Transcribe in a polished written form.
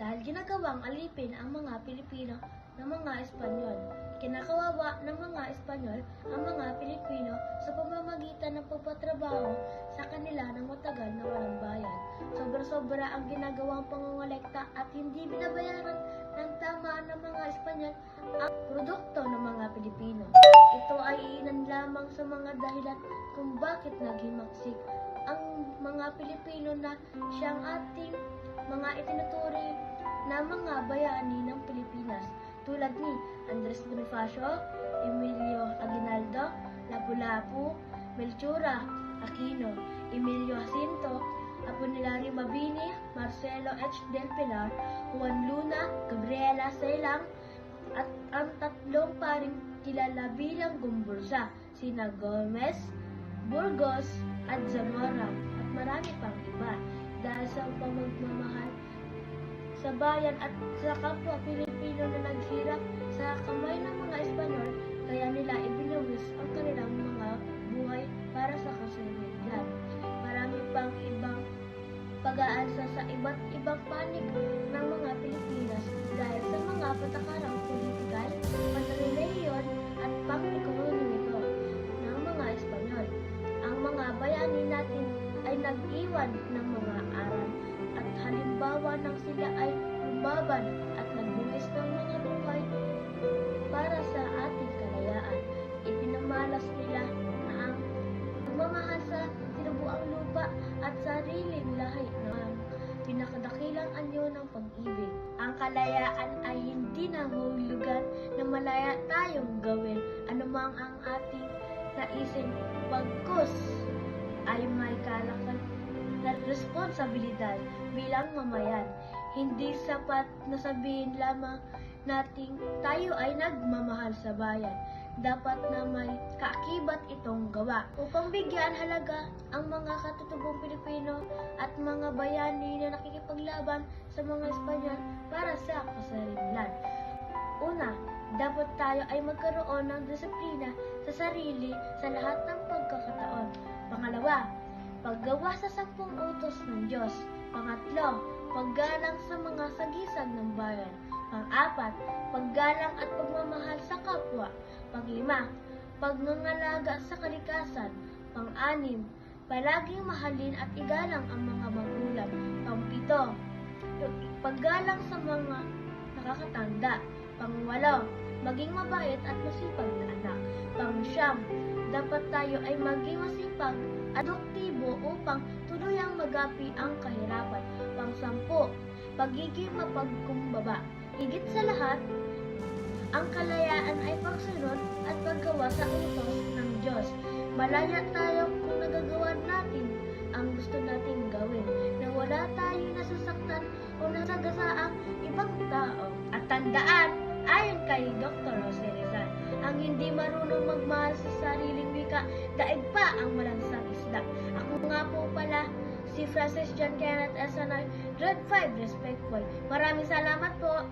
dahil ginagawang alipin ang mga Pilipino ng mga Espanyol. Kinakawawa ng mga Espanyol ang mga Pilipino sa pamamagitan ng pagpatrabaho sa kanila ng matagal na walang bayad. Sobra-sobra ang ginagawang pangongolekta at hindi binabayaran ng tama ng mga Espanyol ang produkto ng mga Pilipino. Ito ay iilan lamang sa mga dahilan kung bakit naghimaksik ang mga Pilipino na siyang ating mga itinuturing na mga bayani ng Pilipinas tulad ni Andres Bonifacio, Emilio Aguinaldo, Lapu-Lapu, Melchora Aquino, Emilio Jacinto, Apolinario Mabini, Marcelo H. del Pilar, Juan Luna, Gabriela Celang, at ang tatlong paring kilala bilang Gumbursa, sina Gomez, Burgos, at Zamora, at marami pang iba. Dahil sa pamagmamahal sa bayan at sa kapwa Pilipino na naghirap sa kamay ng mga Espanyol, kaya nila ibinuwis ang kanilang mga buhay para sa kasalukuyan. Marami pang ibang pag-aalsa sa iba't ibang panig ng mga Pilipinas dahil sa mga patakarang politikal, panrelihiyon at pang-ekonomiko ng mga Espanyol. Ang mga bayani natin ay nag-iwan ng mga aral at halimbawa nang sila ay lumaban at nagbuwis ng mga buhay para sa ating kalayaan. Ipinamalas nila na ang pagmamahal sa sinubuang lupa at sariling lahi ng pinakadakilang anyo ng pag-ibig. Ang kalayaan ay hindi nanghuhulugan na malaya tayong gawin anumang ang ating naisin, bagkus ay may kalakal na responsibilidad bilang mamayan. Hindi sapat na sabihin lamang nating tayo ay nagmamahal sa bayan. Dapat na may kaakibat itong gawa upang bigyan halaga ang mga katutubong Pilipino at mga bayani na nakikipaglaban sa mga Espanyol para sa kasarinlan. Una, dapat tayo ay magkaroon ng disiplina sa sarili sa lahat ng pagkakataon. Pangalawa, paggawa sa 10 utos ng Diyos. Pangatlo, paggalang sa mga sagisag ng bayan. Pang-apat, paggalang at pagmamahal sa kapwa. Pang-5, pagngangalaga sa kalikasan. Pang-6, palaging mahalin at igalang ang mga magulang. Pang-7, paggalang sa mga nakakatanda. Pang-8, maging mabait at masipag na anak. Pang-9, dapat tayo ay maging masipag at aduktibo upang tuluyang magapi ang kahirapan. Pang-10, pagiging mapagkumbaba. Higit sa lahat, ang kalayaan ay pagsunod at paggawa sa utos ng Diyos. Malaya tayo kung nagagawa natin ang gusto nating gawin, na wala tayong nasasaktan o nasagasaang ibang tao. At tandaan, ayon kay Dr. Jose Rizal, ang hindi marunong magmahal sa sariling wika, daig pa ang malansang isda. Ako nga po pala, si Francis John Kenneth S. Anoy, Grade 5 Respect Boy. Maraming salamat po!